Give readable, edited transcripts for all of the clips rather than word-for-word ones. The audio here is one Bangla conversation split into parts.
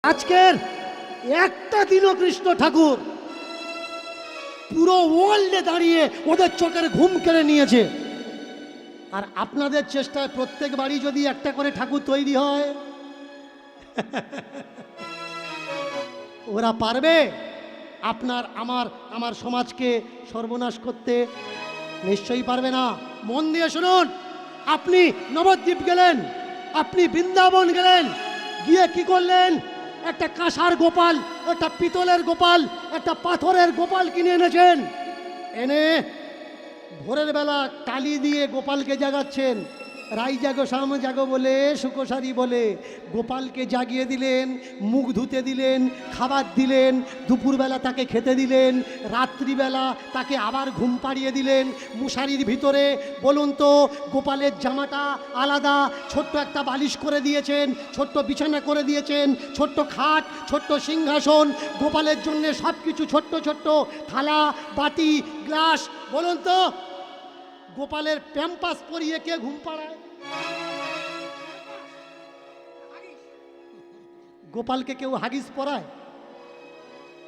আজকের একটা দিনও কৃষ্ণ ঠাকুর পুরো ওয়ার্ল্ডে দাঁড়িয়ে ওদের চোখের ঘুম কেড়ে নিয়েছে। আর আপনাদের চেষ্টায় প্রত্যেক বাড়ি যদি একটা করে ঠাকুর তৈরি হয়, ওরা পারবে আপনার আমার সমাজকে সর্বনাশ করতে? নিশ্চয়ই পারবে না। মন দিয়ে শুনুন, আপনি নবদ্বীপ গেলেন, আপনি বৃন্দাবন গেলেন, গিয়ে কি করলেন? একটা কাঁসার গোপাল, একটা পিতলের গোপাল, একটা পাথরের গোপাল কিনে এনেছেন। এনে ভোরের বেলা টালি দিয়ে গোপালকে জাগাচ্ছেন। রাই জাগো শাম জাগো বলে, সুকোসারি বলে গোপালকে জাগিয়ে দিলেন, মুখ ধুতে দিলেন, খাবার দিলেন, দুপুরবেলা তাকে খেতে দিলেন, রাত্রিবেলা তাকে আবার ঘুম পাড়িয়ে দিলেন মশারির ভিতরে। বলুন তো, গোপালের জামাটা আলাদা, ছোট্ট একটা বালিশ করে দিয়েছেন, ছোট্ট বিছানা করে দিয়েছেন, ছোট্ট খাট, ছোট্ট সিংহাসন, গোপালের জন্য সব কিছু ছোট্ট ছোট্ট থালা, বাটি, গ্লাস। বলুন তো, গোপালের প্যাম্পাস পরিয়ে কে ঘুম পাড়ায়? গোপালকে কেউ হাগিস পরায়?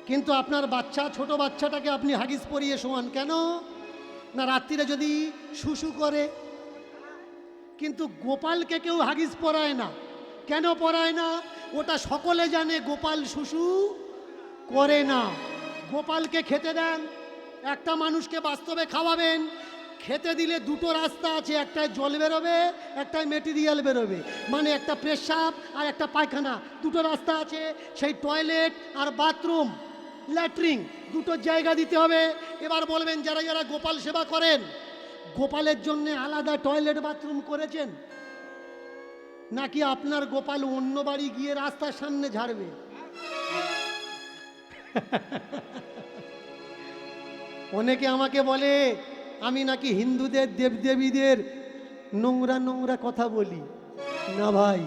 কিন্তু আপনার বাচ্চা, ছোট বাচ্চাটাকে আপনি হাগিস পরিয়ে শোয়ান কেন? না রাত্রিরে যদি শুশু করে। কিন্তু গোপালকে কেউ হাগিস পরায় না। কেন পরায় না? ওটা সকলে জানে গোপাল শুশু করে না। গোপালকে খেতে দেন, একটা মানুষকে বাস্তবে খাওয়াবেন, খেতে দিলে দুটো রাস্তা আছে, একটায় জল বেরোবে, একটায় মেটেরিয়াল বেরোবে, মানে একটা পেশাব আর একটা পায়খানা, দুটো রাস্তা আছে। সেই টয়লেট আর বাথরুম, ল্যাট্রিন, দুটো জায়গা দিতে হবে। এবার বলবেন, যারা যারা গোপাল সেবা করেন, গোপালের জন্য আলাদা টয়লেট বাথরুম করেছেন? নাকি আপনার গোপাল অন্য বাড়ি গিয়ে রাস্তার সামনে ঝাড়বে? অনেকে আমাকে বলে আমি নাকি হিন্দুদের দেবদেবীদের নোংরা নোংরা কথা বলি। না ভাই,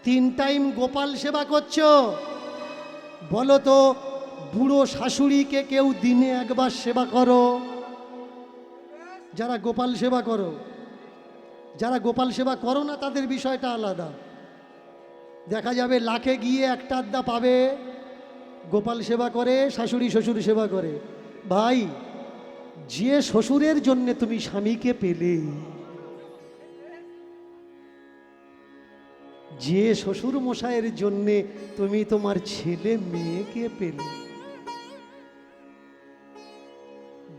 3 টাইম গোপাল সেবা করছো, বলো তো বুড়ো শাশুড়িকে কেউ দিনে একবার সেবা করো? যারা গোপাল সেবা করো, যারা গোপাল সেবা করো না তাদের বিষয়টা আলাদা। দেখা যাবে লাখে গিয়ে একটা আধা পাবে গোপাল সেবা করে, শাশুড়ি শ্বশুর সেবা করে। ভাই, যে শ্বশুরের জন্য তুমি স্বামীকে পেলে, যে শ্বশুর মশাইয়ের জন্য তুমি তোমার ছেলে মেয়েকে পেলে,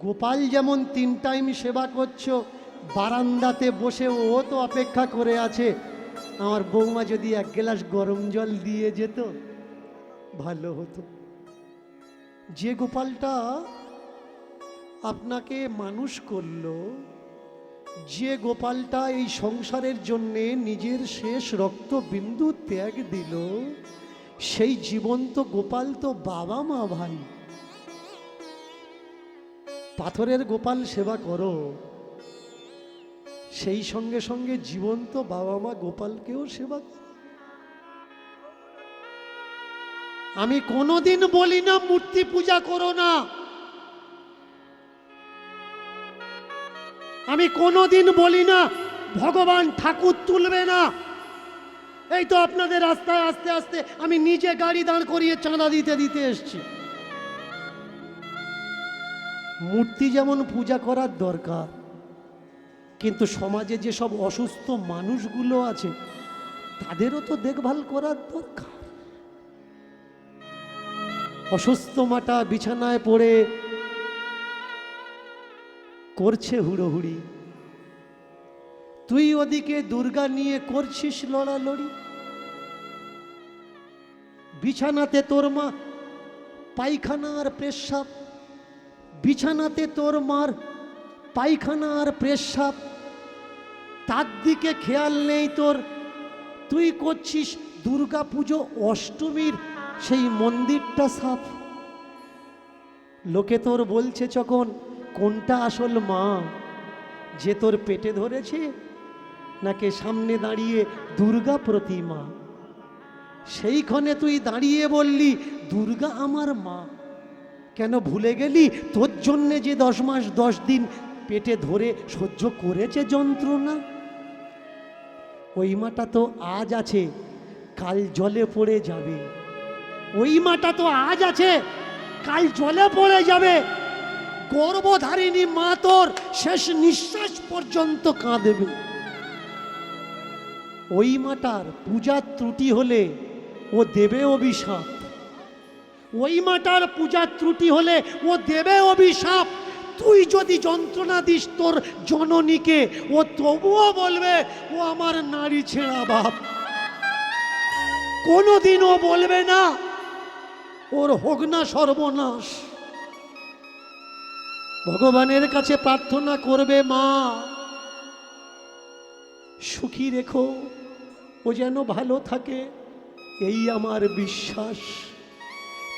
গোপাল যেমন 3 টাইম সেবা করছো, বারান্দাতে বসে ও তো অপেক্ষা করে আছে, আমার বৌমা যদি 1 গ্লাস গরম জল দিয়ে যেত ভালো হতো। যে গোপালটা আপনাকে মানুষ করলো, যে গোপালটা এই সংসারের জন্যে নিজের শেষ রক্তবিন্দু ত্যাগ দিল, সেই জীবন্ত গোপাল তো বাবা মা ভাই। পাথরের গোপাল সেবা করো, সেই সঙ্গে সঙ্গে জীবন্ত বাবা মা গোপালকেও সেবা করো। আমি কোনোদিন বলি না মূর্তি পূজা করো না, আমি কোনোদিন বলি না ভগবান ঠাকুর তুলবে না। এই তো আপনাদের রাস্তায় আস্তে আস্তে আমি নিজে গাড়ি দাঁড় করিয়ে চাঁদা দিতে দিতে এসছি। মূর্তি যেমন পূজা করার দরকার, কিন্তু সমাজে যেসব অসুস্থ মানুষগুলো আছে তাদেরও তো দেখভাল করার দরকার। অসুস্থ মাটা বিছানায় পড়ে করছে হুড়োহুড়ি, তুই ওদিকে দুর্গা নিয়ে করছিস লড়ালড়ি। বিছানাতে তোর মা পায়খানা আর পেশাব, বিছানাতে তোর মার পায়খানা আর পেশাব, তার দিকে খেয়াল নেই তোর। তুই করছিস দুর্গা পুজো অষ্টমীর সেই মন্দিরটা সাফ। লোকে তোর বলছে যখন, কোনটা আসল মা, যে তোর পেটে ধরেছে নাকি সামনে দাঁড়িয়ে দুর্গা প্রতিমা? সেইখানে তুই দাঁড়িয়ে বললি দুর্গা আমার মা। কেন ভুলে গেলি তোর জন্যে যে 10 মাস 10 দিন পেটে ধরে সহ্য করেছে যন্ত্রণা, ওই মাটা তো আজ আছে, কাল জলে পড়ে যাবে। ওই মাটা তো আজ আছে, কাল জলে পড়ে যাবে। গর্ভধারিণী মা তোর শেষ নিঃশ্বাস পর্যন্ত কাঁদবে। ওই মাটার পূজার ত্রুটি হলে ও দেবে অভিশাপ। ওই মাটার পূজার ত্রুটি হলে ও দেবে অভিশাপ। তুই যদি যন্ত্রণা দিস তোর জননীকে, ও তবুও বলবে ও আমার নারী ছেঁড়া বাপ। কোনোদিনও বলবে না ওর হোক না সর্বনাশ। ভগবানের কাছে প্রার্থনা করবে, মা সুখী রেখো, ও যেন ভালো থাকে, এই আমার বিশ্বাস।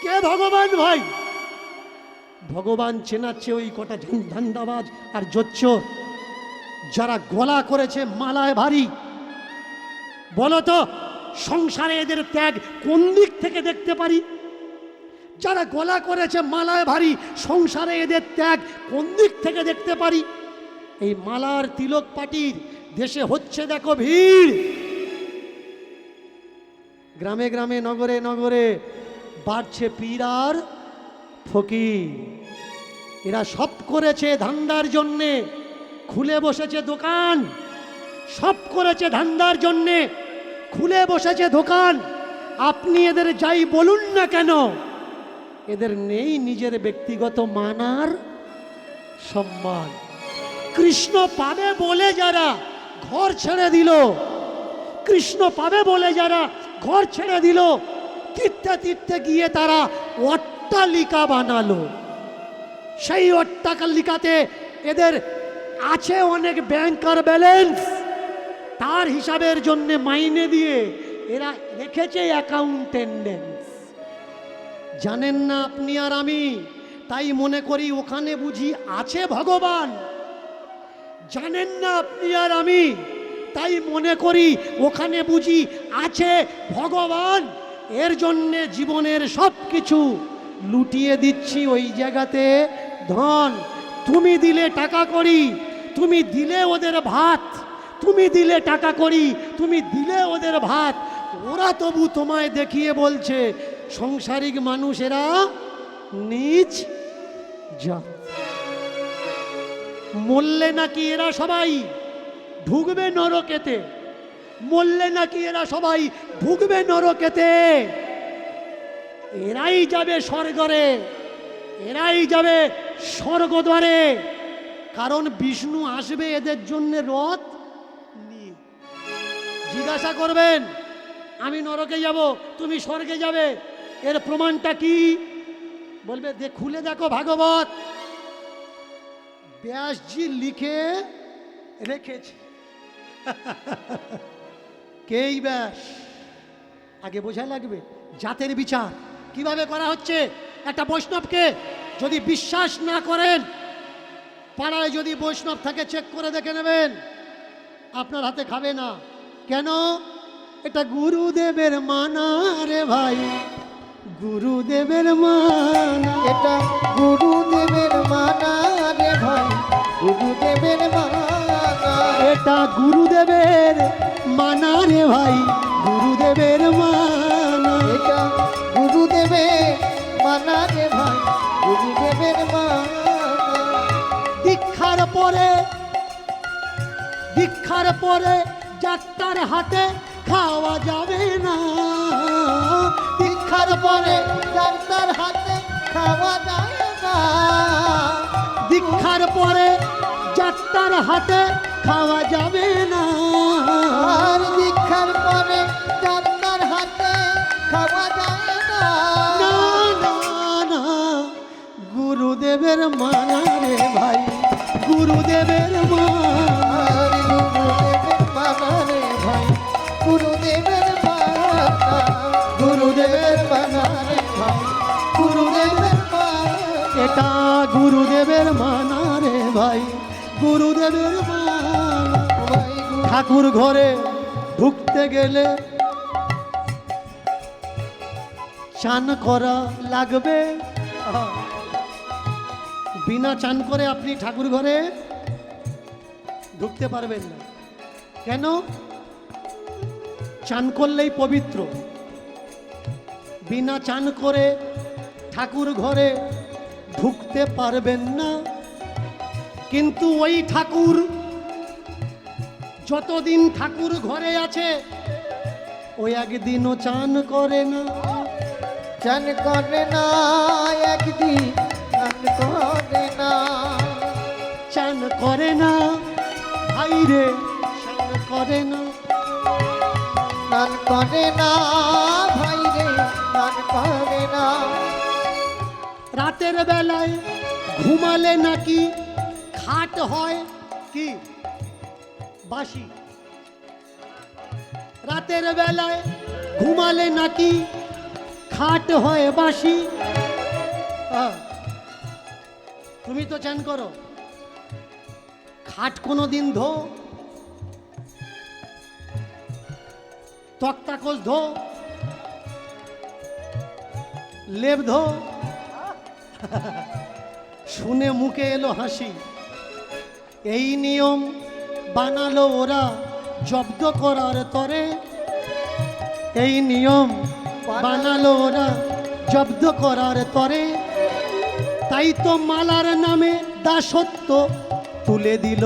কে ভগবান ভাই? ভগবান চেনাচ্ছে ওই কটা ধান্দাবাজ আর জোচ্চোর যারা গলা করেছে মালায় ভারী। বলো তো সংসারে এদের ত্যাগ কোন দিক থেকে দেখতে পারি? যারা গলা করেছে মালায় ভারী, সংসারে এদের ত্যাগ কোন দিক থেকে দেখতে পারি? এই মালার তিলক পাটির দেশে হচ্ছে দেখো ভিড়। গ্রামে গ্রামে নগরে নগরে বাড়ছে পীর আর ফকির। এরা সব করেছে ধান্দার জন্যে, খুলে বসেছে দোকান। সব করেছে ধান্দার জন্যে, খুলে বসেছে দোকান। আপনি এদের যাই বলুন না কেন, এদের নেই নিজের ব্যক্তিগত মানার সম্মান। কৃষ্ণ পাবে বলে যারা ঘর ছেড়ে দিল, কৃষ্ণ পাবে বলে যারা ঘর ছেড়ে দিল, তীর্থে তীর্থে গিয়ে তারা অট্টালিকা বানালো। সেই অট্টালিকাতে এদের আছে অনেক ব্যাংকার ব্যালেন্স, তার হিসাবের জন্য মাইনে দিয়ে এরা রেখেছে অ্যাকাউন্টেন্ডেন্স। জানেন না আপনি আর আমি, তাই মনে করি ওখানে বুঝি আছে ভগবান। জানেন না আপনি আর আমি, তাই মনে করি ওখানে বুঝি আছে ভগবান। এর জন্যে জীবনের সব কিছু লুটিয়ে দিচ্ছি ওই জায়গাতে ধন। তুমি দিলে টাকা করি, তুমি দিলে ওদের ভাত, তুমি দিলে টাকা করি, তুমি দিলে ওদের ভাত। ওরা তবু তোমায় দেখিয়ে বলছে সংসারিক মানুষেরা নিজ জাত। মরলে নাকি এরা সবাই ঢুকবে নরকেতে, মরলে নাকি এরা সবাই ঢুকবে নরকেতে। এরাই যাবে স্বর্গরে, এরাই যাবে স্বর্গদ্বারে। কারণ বিষ্ণু আসবে এদের জন্য রথ নিয়ে। জিজ্ঞাসা করবেন আমি নরকে যাব, তুমি স্বর্গে যাবে, এর প্রমাণটা কি? বলবে খুলে দেখো ভাগবত, ব্যাসজি লিখে রেখেছে। কেই ব্যাস? আগে বোঝা লাগবে জাতের বিচার কিভাবে করা হচ্ছে। একটা বৈষ্ণবকে যদি বিশ্বাস না করেন, পাড়ায় যদি বৈষ্ণব থাকে চেক করে দেখে নেবেন, আপনার হাতে খাবে না। কেন? এটা গুরুদেবের মানা রে ভাই, গুরুদেবের মানা। এটা গুরুদেবের মানা রে ভাই, গুরুদেবের মানা। এটা গুরুদেবের মানা রে ভাই, গুরুদেবের মানা। এটা গুরুদেবের মানা রে ভাই, গুরুদেবের মানা। দীক্ষার পরে, দীক্ষার পরে যাত্রার হাতে খাওয়া যাবে না। দীক্ষার পরে ডাক্তার হাতে খাওয়া যায় না। দীক্ষার পরে যাত্রার হাতে খাওয়া যাবে না। আর দীক্ষার পরে ডাক্তার হাতে খাওয়া যায় না। না না না, গুরুদেবের মানা রে ভাই, গুরুদেবের মানা। আর গুরুদেবের মানা রে ভাই, গুরুদেবের মানা। গুরুদেবের মানা রে ভাই, গুরুদেবের মানা। এটা গুরুদেবের মানা রে ভাই, গুরুদেবের মানা। ভাই গুরু- ঠাকুর ঘরে ঢুকতে গেলে চান করা লাগবে। বিনা চান করে আপনি ঠাকুর ঘরে ঢুকতে পারবেন না। কেন? চান করলেই পবিত্র। বিনা চান করে ঠাকুর ঘরে ঢুকতে পারবেন না। কিন্তু ওই ঠাকুর যতদিন ঠাকুর ঘরে আছে ওই একদিনও চান করে না। চান করে না একদিন, চান করে না, চান করে না ভাইরে, চান করে না। স্নান করে না ভাই রে, স্নান করে না। রাতের বেলায় ঘুমালে নাকি খাট হয় কি বাসি। রাতের বেলায় ঘুমালে নাকি খাট হয় বাসি। তুমি তো চান করো, খাট কোনো দিন ধো, তক্তাকোষ ধো, লেপ ধো। শুনে মুখে এলো হাসি। এই নিয়ম বানালো ওরা জব্দ করার তরে। এই নিয়ম বানালো ওরা জব্দ করার তরে। তাই তো মালার নামে দাসত্ব তুলে দিল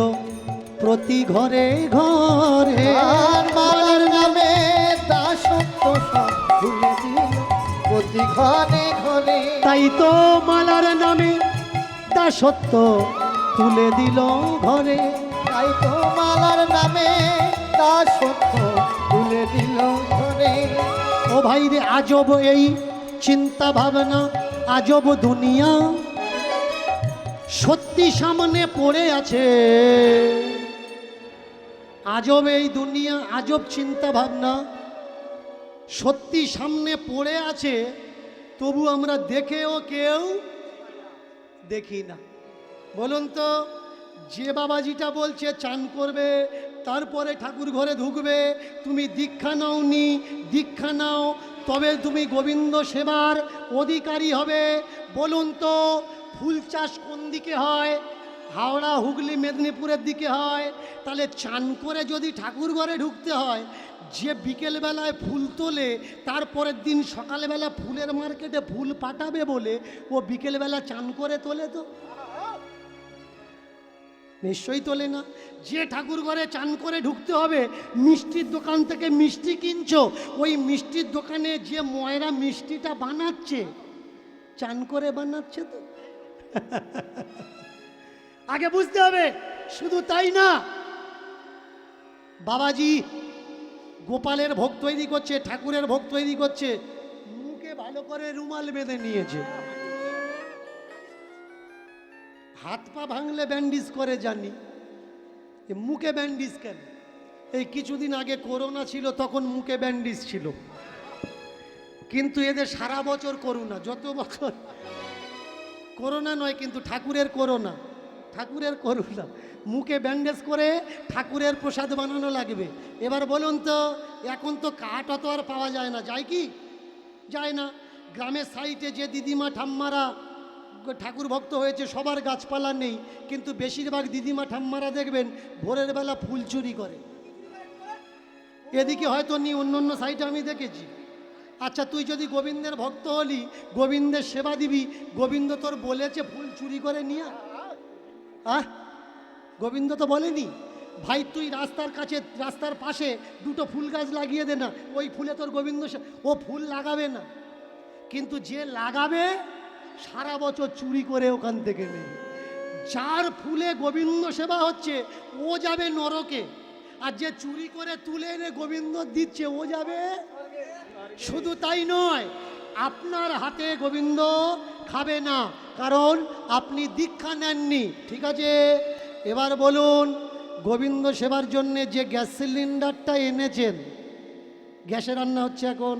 প্রতি ঘরে ঘরে। আর মালার নামে দাসত্ব সব ভুলে দিল প্রতি ঘরে ঘরে। তাই তো মালার নামে দাসত্ব তুলে দিল ঘরে। তাই তো মালার নামে দাসত্ব তুলে দিল ঘরে। ও ভাই রে, আজব এই চিন্তা ভাবনা, আজব দুনিয়া সত্যি সামনে পড়ে আছে। আজব এই দুনিয়া, আজব চিন্তা ভাবনা সত্যি সামনে পড়ে আছে, তবু আমরা দেখেও কেউ দেখি না। বলুন তো, যে বাবাজিটা বলছে চান করবে তারপরে ঠাকুর ঘরে ঢুকবে, তুমি দীক্ষা নাওনি, দীক্ষা নাও তবে তুমি গোবিন্দ সেবার অধিকারী হবে। বলুন তো, ফুল চাষ কোন দিকে হয়? হাওড়া, হুগলি, মেদিনীপুরের দিকে হয়। তাহলে চান করে যদি ঠাকুর ঘরে ঢুকতে হয়, যে বিকেলবেলায় ফুল তোলে তারপরের দিন সকালবেলা ফুলের মার্কেটে ফুল পাঠাবে বলে ও বিকেলবেলা চান করে তোলে? তো নিশ্চয়ই তোলে না। যে ঠাকুর ঘরে চান করে ঢুকতে হবে, মিষ্টির দোকান থেকে মিষ্টি কিনছো, ওই মিষ্টির দোকানে যে ময়রা মিষ্টিটা বানাচ্ছে চান করে বানাচ্ছে তো। আগে বুঝতে হবে। শুধু তাই না, বাবাজি গোপালের ভোগ তৈরি করছে, ঠাকুরের ভোগ তৈরি করছে, মুখে ভালো করে রুমাল বেঁধে নিয়েছে। হাত পা ভাঙলে ব্যান্ডেজ করে জানি, মুখে ব্যান্ডেজ কেন? এই কিছুদিন আগে করোনা ছিল, তখন মুখে ব্যান্ডেজ ছিল। কিন্তু এদের সারা বছর করোনা, যত বছর করোনা নয়, কিন্তু ঠাকুরের করোনা, ঠাকুরের করোনা। মুখে ব্যান্ডেজ করে ঠাকুরের প্রসাদ বানানো লাগবে। এবার বলুন তো, এখন তো কাঠ অত আর পাওয়া যায় না, যায় কি? যায় না। গ্রামের সাইডে যে দিদিমা ঠাম্মারা ঠাকুর ভক্ত হয়েছে, সবার গাছপালা নেই, কিন্তু বেশিরভাগ দিদিমা ঠাম্মারা দেখবেন ভোরের বেলা ফুল চুরি করে। এদিকে হয়তো নি, অন্য অন্য সাইডে আমি দেখেছি। আচ্ছা, তুই যদি গোবিন্দের ভক্ত হলি, গোবিন্দের সেবা দিবি, গোবিন্দ তোর বলেছে ফুল চুরি করে নিয়ে আহ? গোবিন্দ তো বলেনি ভাই তুই রাস্তার কাছে, রাস্তার পাশে দুটো ফুল গাছ লাগিয়ে দে না, ওই ফুলে তোর গোবিন্দ ও ফুল লাগাবে না। কিন্তু যে লাগাবে সারা বছর চুরি করে ওখান থেকে নেবে। যার ফুলে গোবিন্দ সেবা হচ্ছে ও যাবে নরকে, আর যে চুরি করে তুলে এনে গোবিন্দ দিচ্ছে ও যাবে। শুধু তাই নয়, আপনার হাতে গোবিন্দ খাবে না, কারণ আপনি দীক্ষা নেননি। ঠিক আছে, এবার বলুন, গোবিন্দ সেবার জন্য যে গ্যাস সিলিন্ডারটা এনেছেন, গ্যাসে রান্না হচ্ছে এখন,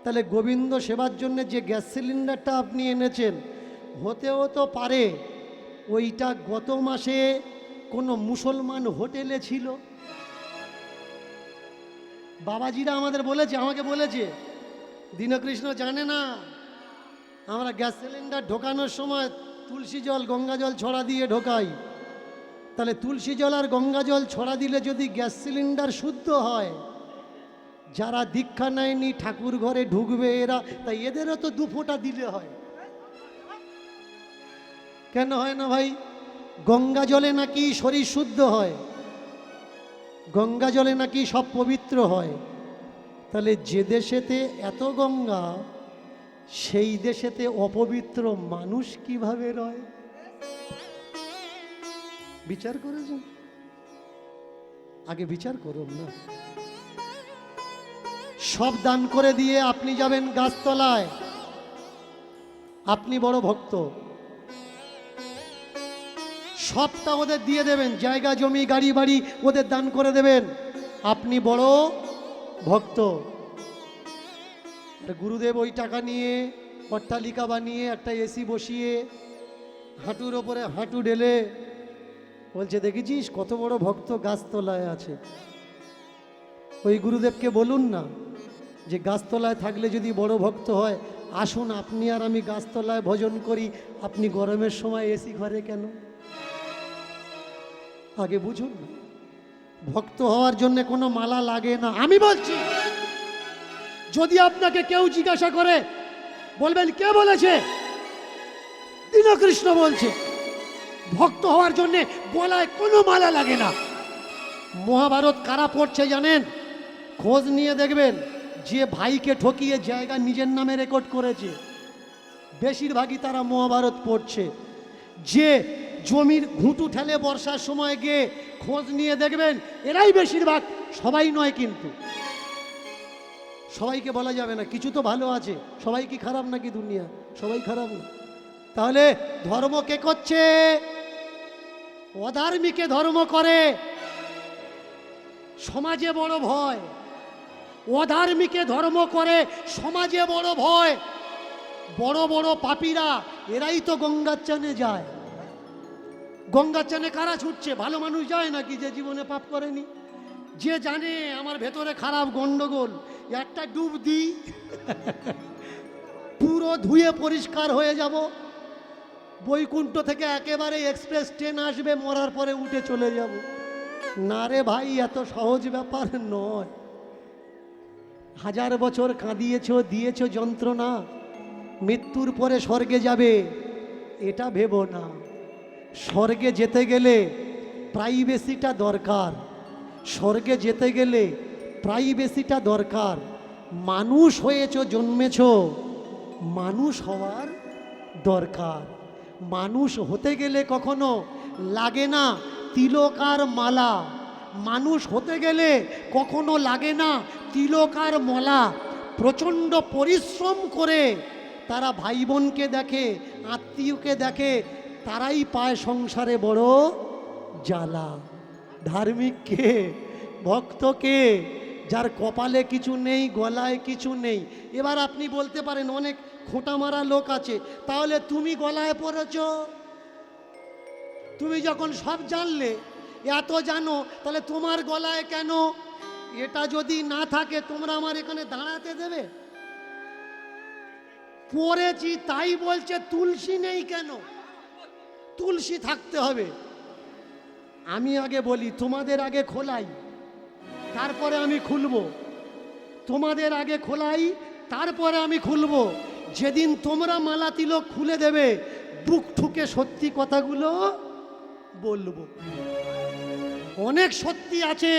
তাহলে গোবিন্দ সেবার জন্য যে গ্যাস সিলিন্ডারটা আপনি এনেছেন, হতেও তো পারে ওইটা গত মাসে কোনো মুসলমান হোটেলে ছিল। বাবাজিরা আমাদের বলেছে, আমাকে বলেছে, দীনকৃষ্ণ জানে না আমরা গ্যাস সিলিন্ডার ঢোকানোর সময় তুলসী জল, গঙ্গা জল ছড়া দিয়ে ঢোকাই। তাহলে তুলসী জল আর গঙ্গা জল ছড়া দিলে যদি গ্যাস সিলিন্ডার শুদ্ধ হয়, যারা দীক্ষা নেয়নি ঠাকুর ঘরে ঢুকবে এরা, তাই এদেরও তো 2 ফোঁটা দিলে হয়। কেন হয় না ভাই? গঙ্গা জলে নাকি শরীর শুদ্ধ হয়, গঙ্গা জলে নাকি সব পবিত্র হয়। তাহলে যে দেশেতে এত গঙ্গা, সেই দেশেতে অপবিত্র মানুষ কিভাবে রয়? বিচার করেছেন? আগে বিচার করুন না। সব দান করে দিয়ে আপনি যাবেন গাছতলায়, আপনি বড় ভক্ত, সবটা ওদের দিয়ে দেবেন, জায়গা জমি গাড়ি বাড়ি ওদের দান করে দেবেন, আপনি বড় ভক্ত। গুরুদেব ওই টাকা নিয়ে অট্টালিকা বানিয়ে একটা এসি বসিয়ে হাঁটুর ওপরে হাঁটু ঢেলে বলছে, দেখেছিস কত বড় ভক্ত গাছতলায় আছে। ওই গুরুদেবকে বলুন না যে গাছতলায় থাকলে যদি বড় ভক্ত হয়, আসুন আপনি আর আমি গাছতলায় ভজন করি, আপনি গরমের সময় এসি ঘরে কেন? আগে বুঝুন না, ভক্ত হওয়ার জন্য কোনো মালা লাগে না। আমি বলছি, যদি আপনাকে কেউ জিজ্ঞাসা করে, বলবেন কে বলেছে? দীনকৃষ্ণ বলছে। ভক্ত হওয়ার জন্য গলায় কোনো মালা লাগে না। মহাভারত কারা পড়ছে জানেন? খোঁজ নিয়ে দেখবেন, যে ভাইকে ঠকিয়ে জায়গা নিজের নামে রেকর্ড করেছে, বেশিরভাগই তারা মহাভারত পড়ছে। যে জমির ঘুঁটু ঠেলে বর্ষার সময় গিয়ে খোঁজ নিয়ে দেখবেন, এরাই বেশিরভাগ, সবাই নয় কিন্তু। সবাইকে বলা যাবে না, কিছু তো ভালো আছে। সবাই কি খারাপ নাকি? দুনিয়া সবাই খারাপ না। তাহলে ধর্ম কে করছে? অধার্মিকে ধর্ম করে। সমাজে বড় ভয়, অধার্মিকে ধর্ম করে, সমাজে বড় ভয়। বড় বড় পাপীরা এরাই তো গঙ্গার চানে যায়। গঙ্গার চানে কারা ছুটছে? ভালো মানুষ যায় নাকি যে জীবনে পাপ করেনি? যে জানে আমার ভেতরে খারাপ গন্ডগোল, একটা ডুব দিই, পুরো ধুয়ে পরিষ্কার হয়ে যাব। বৈকুণ্ঠ থেকে একেবারে এক্সপ্রেস ট্রেন আসবে, মরার পরে উঠে চলে যাব। না রে ভাই, এত সহজ ব্যাপার নয়। 1000 বছর কাঁদিয়েছ, দিয়েছ যন্ত্রণা, মৃত্যুর পরে স্বর্গে যাবে এটা ভেবো না। স্বর্গে যেতে গেলে প্রাইভেসিটা দরকার, স্বর্গে যেতে গেলে প্রাইভেসিটা দরকার। মানুষ হয়েছ, জন্মেছ, মানুষ হওয়ার দরকার। মানুষ হতে গেলে কখনো লাগে না তিলক আর মালা। মানুষ হতে গেলে কখনো লাগে না তিলক আর মালা। প্রচণ্ড পরিশ্রম করে তারা ভাই বোনকে দেখে, আত্মীয়কে দেখে, তারাই পায় সংসারে বড় জ্বালা। ধার্মিককে, ভক্তকে, যার কপালে কিছু নেই, গলায় কিছু নেই। এবার আপনি বলতে পারেন অনেক খোঁটা মারা লোক আছে, তাহলে তুমি গলায় পড়েছ? তুমি যখন সব জানলে, এত জানো, তাহলে তোমার গলায় কেন? এটা যদি না থাকে তোমরা আমার এখানে দাঁড়াতে দেবে? পড়েছি তাই বলছে তুলসী নেই কেন? তুলসী থাকতে হবে। আমি আগে বলি, তোমাদের আগে খোলাই, তারপরে আমি খুলবো। তোমাদের আগে খোলাই, তারপরে আমি খুলবো। যেদিন তোমরা মালা তিলক খুলে দেবে, বুক ঠুকে সত্যি কথাগুলো বলবো। অনেক সত্যি আছে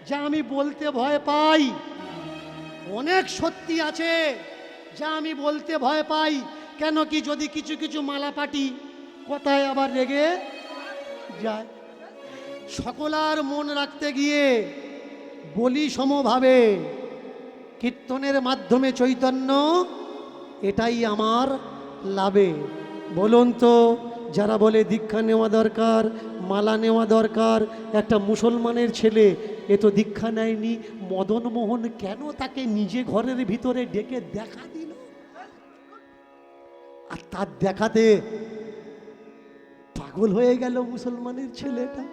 যা আমি বলতে ভয় পাই, অনেক সত্যি আছে যা আমি বলতে ভয় পাই। কেন কি, যদি কিছু কিছু মালা পাটি কথায় আবার রেগে যায়। সকলার মন রাখতে গিয়ে বলি সমভাবে, কীর্তনের মাধ্যমে চৈতন্য, এটাই আমার লাভে। বলুন তো, যারা বলে দীক্ষা নেওয়া দরকার, মালা নেওয়া দরকার, একটা মুসলমানের ছেলে এ তো দীক্ষা নেয়নি, মদন মোহন কেন তাকে নিজে ঘরের ভিতরে ডেকে দেখা দিল? আর তার দেখাতে পাগল হয়ে গেল মুসলমানের ছেলেটা।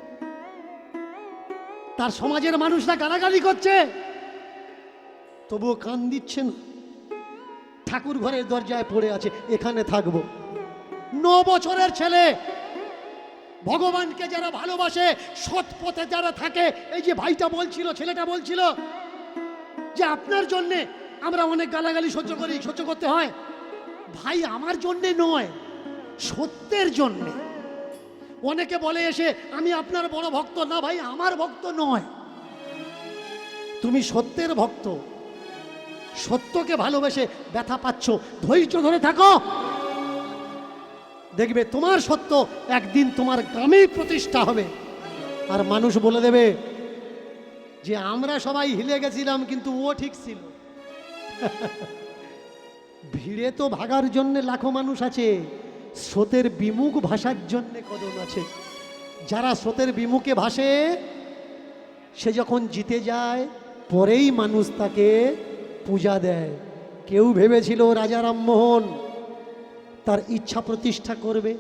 তার সমাজের মানুষরা গালাগালি করছে, তবুও কান দিচ্ছে না। ঠাকুর ঘরের দরজায় পড়ে আছে, এখানে থাকবো। 9 বছরের ছেলে, ভগবানকে যারা ভালোবাসে, সৎ পথে যারা থাকে, এই যে ভাইটা বলছিল, ছেলেটা বলছিল, যে আপনার জন্যে আমরা অনেক গালাগালি সহ্য করতে হয়। ভাই আমার জন্যে নয়, সত্যের জন্যে। অনেকে বলে এসে আমি আপনার বড় ভক্ত। না ভাই, আমার ভক্ত নয়, তুমি সত্যের ভক্ত। সত্যকে ভালোবেসে ব্যথা পাচ্ছ, ধৈর্য ধরে থাকো, দেখবে তোমার সত্য একদিন তোমার গ্রামেই প্রতিষ্ঠা হবে। আর মানুষ বলে দেবে যে আমরা সবাই হিলে গেছিলাম কিন্তু ও ঠিক ছিল। ভিড়ে তো ভাগার জন্য লাখো মানুষ আছে, স্রোতের বিমুখ ভাষার জন্য কজন আছে। যারা স্রোতের বিমুখে ভাসে সে যখন জিতে যায় পরেই মানুষ তাকে পূজা দেয়। কেউ ভেবেছিল রাজা রামমোহন তার ইচ্ছা প্রতিষ্ঠা করবে,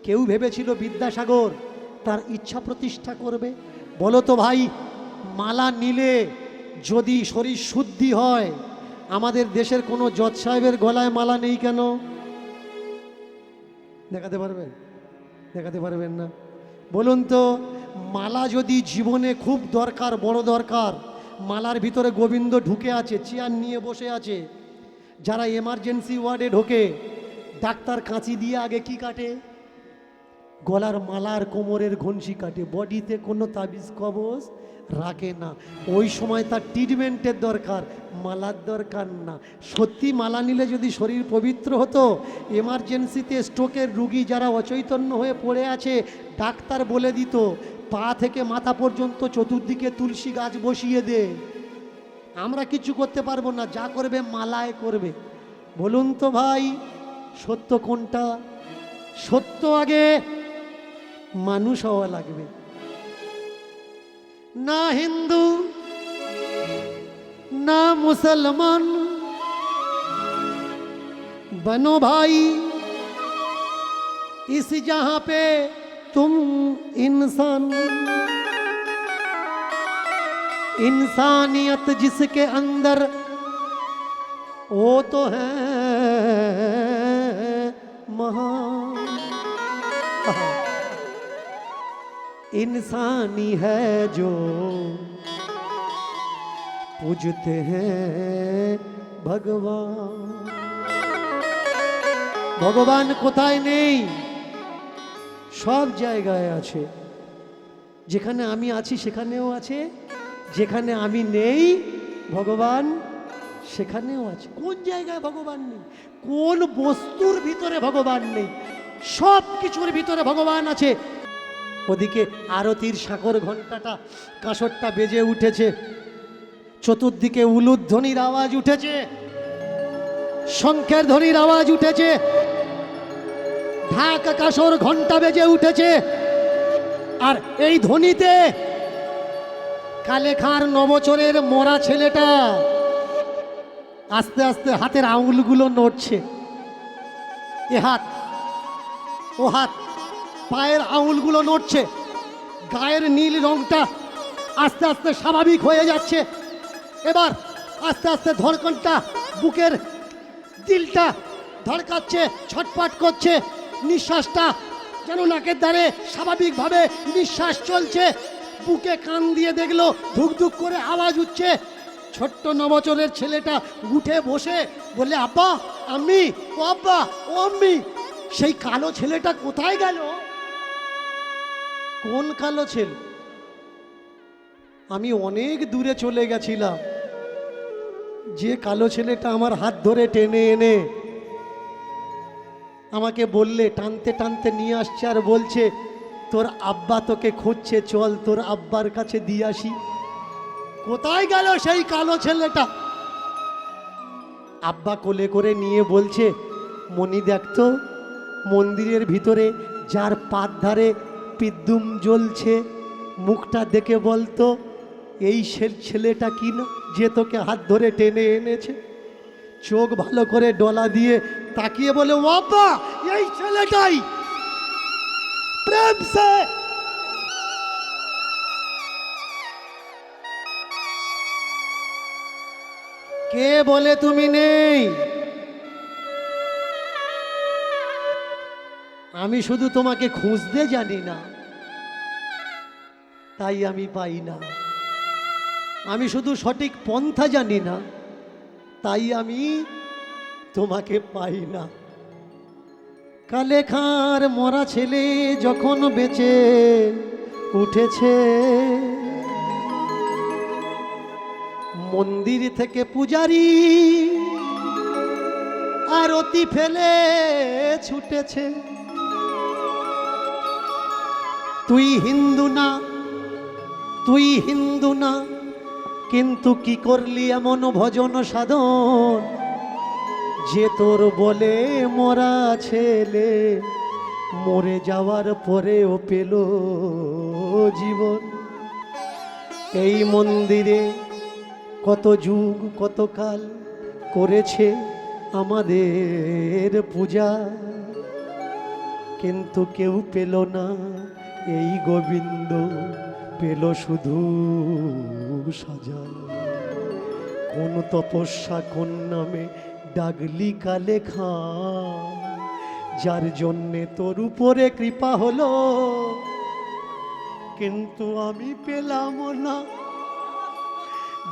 কেউ ভেবেছিল বিদ্যাসাগর তার ইচ্ছা প্রতিষ্ঠা করবে। বলো তো ভাই, মালা নিলে যদি শরীর শুদ্ধি হয়, আমাদের দেশের কোনো জজ সাহেবের গলায় মালা নেই কেন? দেখাতে পারবেন? দেখাতে পারবেন না। বলুন তো, মালা যদি জীবনে খুব দরকার, বড় দরকার, মালার ভিতরে গোবিন্দ ঢুকে আছে, চেয়ার নিয়ে বসে আছে। যারা এমার্জেন্সি ওয়ার্ডে ঢোকে, ডাক্তার কাঁচি দিয়ে আগে কি কাটে? গলার মালার কোমরের ঘনশি কাটে, বডিতে কোনো তাবিজ কবজ রাখে না। ওই সময় তার ট্রিটমেন্টের দরকার, মালার দরকার না। সত্যি মালা নিলে যদি শরীর পবিত্র হতো, এমার্জেন্সিতে স্ট্রোকের রুগী যারা অচৈতন্য হয়ে পড়ে আছে, ডাক্তার বলে দিত পা থেকে মাথা পর্যন্ত চতুর্দিকে তুলসী গাছ বসিয়ে দে। আমরা কিছু করতে পারবো না, যা করবে মালায় করবে। বলুন তো ভাই, সত্য কোনটা? সত্য আগে মানুষ হওয়া লাগবে। না হিন্দু না মুসলমান, बनो भाई इस जहां पे तुम इंसान। इंसानियत जिसके अंदर वो तो है महान। इंसानी है जो पूजते हैं भगवान। ভগবান কোথায় নেই? সব জায়গায় আছে। যেখানে আমি আছি সেখানেও আছে, যেখানে আমি নেই ভগবান সেখানেও আছে। কোন জায়গায় ভগবান নেই? কোন বস্তুর ভিতরে ভগবান নেই? সব কিছুর ভিতরে ভগবান আছে। ওদিকে আরতির সাকর ঘণ্টাটা, কাঁসরটা বেজে উঠেছে, চতুর্দিকে উলুধ্বনির আওয়াজ উঠেছে, শঙ্খের ধ্বনির আওয়াজ উঠেছে, ঢাক কাঁসর ঘণ্টা বেজে উঠেছে। আর এই ধ্বনিতে কালেখার নবচরের মরা ছেলেটা আস্তে আস্তে হাতের আঙুলগুলো নড়ছে। এ হাত, ও হাত, পায়ের আঙুলগুলো নড়ছে। গায়ের নীল রংটা আস্তে আস্তে স্বাভাবিক হয়ে যাচ্ছে। এবার আস্তে আস্তে ধড়কনটা, বুকের দিলটা ধড়কাচ্ছে, ছটপট করছে। নিঃশ্বাসটা যেন নাকের ধারে স্বাভাবিকভাবে নিঃশ্বাস চলছে। বুকে কান দিয়ে দেখলো ধুক ধুক করে আওয়াজ উঠছে। ছোট্ট নবচরের ছেলেটা উঠে বসে বলে, আব্বা, আম্মি, ও আব্বা, ও আম্মি। সেই কালো ছেলেটা কোথায় গেল? কোন কালো ছেলে? আমি অনেক দূরে চলে গেছিলাম। যে কালো ছেলেটা আমার হাত ধরে টেনে এনে আমাকে বললে, টানতে টানতে নিয়ে আসছে আর বলছে, তোর আব্বা তোকে খুঁজছে, চল তোর আব্বার কাছে দিয়ে আসি। কোথায় গেল সেই কালো ছেলেটা? আব্বা কোলে করে নিয়ে বলছে, মনি দেখতো মন্দিরের ভিতরে যার পাত ধারে পিদ্দুম জ্বলছে, মুখটা দেখে বলতো এই ছেলেটা কি না যে তোকে হাত ধরে টেনে এনেছে। চোখ ভালো করে ডলা দিয়ে তাকিয়ে বলে, ও আব্বা, এই ছেলেটাই। প্রেম সে কে বলে তুমি নেই? আমি শুধু তোমাকে খুঁজতে জানি না, তাই আমি পাই না। আমি শুধু সঠিক পন্থা জানি না, তাই আমি তোমাকে পাই না। কালে খাঁর মরা ছেলে যখন বেঁচে উঠেছে, মন্দির থেকে পূজারি আরতি ফেলে ছুটেছে। তুই হিন্দু না, তুই হিন্দু না, কিন্তু কি করলি এমন ভজন সাধন যে তোর বলে মরা ছেলে মরে যাওয়ার পরেও পেল জীবন। এই মন্দিরে কত যুগ কত কাল করেছে আমাদের পূজা, কিন্তু কেউ পেল না এই গোবিন্দ, পেল শুধু সাজা। কোন তপস্যা কোন নামে ডাগলি কালে খাঁ, যার জন্যে তোর উপরে কৃপা হলো, কিন্তু আমি পেলাম না।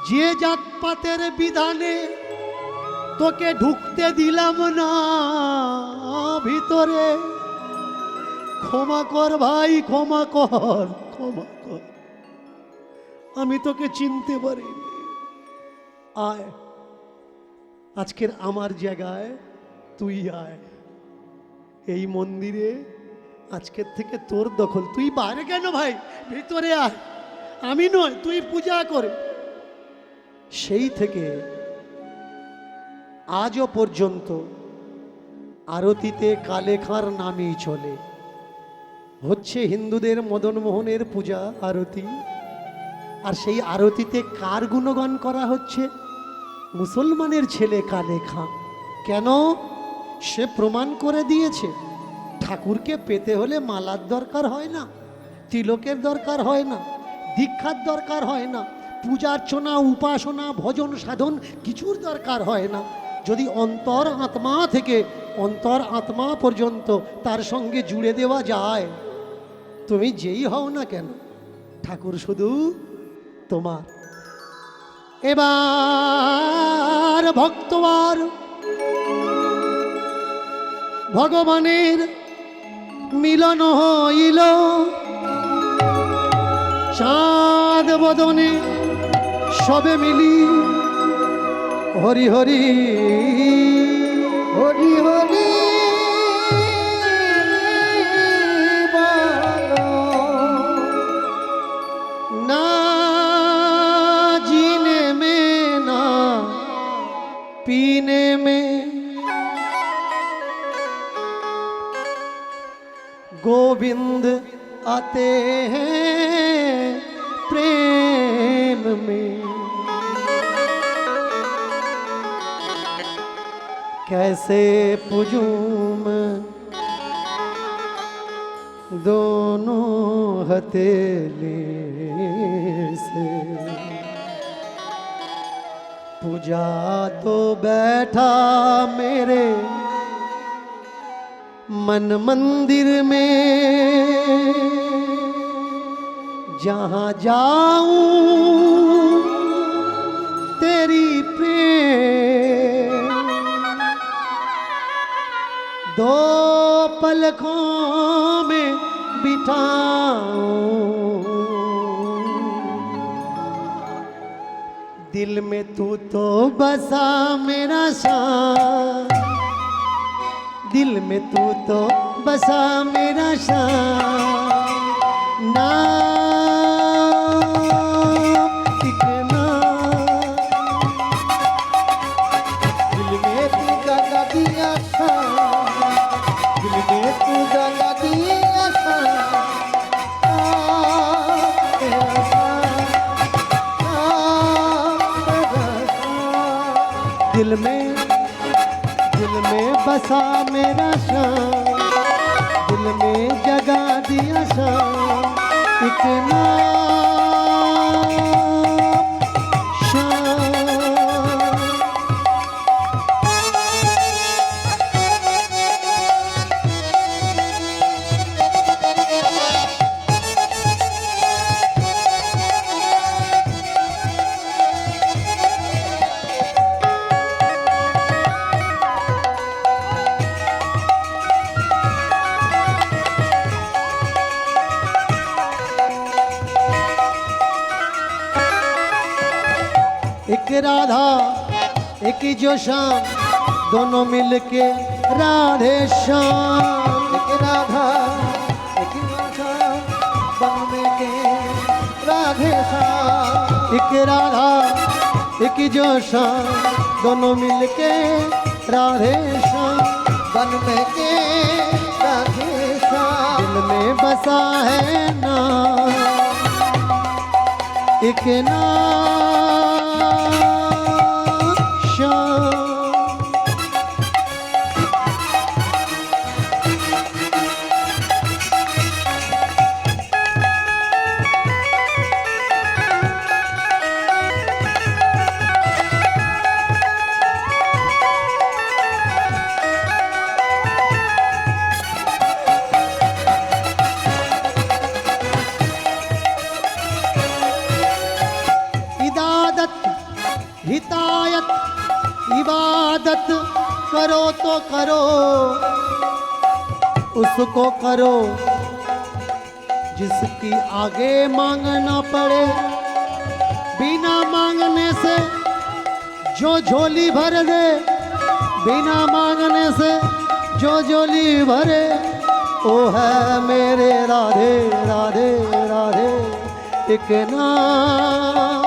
যে জাতপাতের বিধানে তোকে ঢুকতে দিলাম না ভিতরে, ক্ষমা কর ভাই, ক্ষমা কর, ক্ষমা কর, আমি তোকে চিনতে পারিনি। আয়, আজকের আমার জায়গায় তুই আয়। এই মন্দিরে আজকের থেকে তোর দখল। তুই বাইরে কেন ভাই, ভিতরে আয়। আমি নয়, তুই পূজা করে। সেই থেকে আজও পর্যন্ত আরতিতে কালে খাঁর নামই চলে। হচ্ছে হিন্দুদের মদন মোহনের পূজা আরতি, আর সেই আরতিতে কার গুণগান করা হচ্ছে? মুসলমানের ছেলে কালে খাঁ। কেন? সে প্রমাণ করে দিয়েছে ঠাকুরকে পেতে হলে মালার দরকার হয় না, তিলকের দরকার হয় না, দীক্ষার দরকার হয় না, পূজার্চনা উপাসনা ভজন সাধন কিছুর দরকার হয় না। যদি অন্তর আত্মা থেকে অন্তর আত্মা পর্যন্ত তার সঙ্গে জুড়ে দেওয়া যায়, তুমি যেই হও না কেন, ঠাকুর শুধু তোমার। এবার ভক্তবার ভগবানের মিলন হইল, চাঁদ বদনে সবে মিলি হরি হরি হরি হরি বলো। না जीने में ना पीने में, गोविंद आते हैं प्रेम में। कैसे पूजूं मैं दोनों हथेली से, पूजा तो बैठा मेरे मन मंदिर में, जहाँ जाऊं तेरी प्रेम, दो पलकों में बिठाऊं, दिल में तू तो बसा मेरा शान, दिल में तू तो बसा मेरा शान। नाम एक नाम, दिल में तू जगा दिया शान, दिल में तू जगा दिया शान। तेरा शान, तेरा शान। दिल में बसा मेरा शान, दिल में जगा दिया शान। एक नाम शान। एक राधा एक जो श्याम दोनों मिलके राधे श्याम। एक राधा एक श्याम बन में के राधे श्याम। एक राधा एक जो श्याम दोनों मिलके राधे श्याम। बन में के राधे श्याम। दिल में बसा है ना एक नाम श्याम। हितायत इबादत करो तो करो उसको करो जिसकी आगे मांगना पड़े। बिना मांगने से जो झोली भर दे, बिना मांगने से जो झोली भरे, ओ है मेरे राधे राधे राधे एक नाम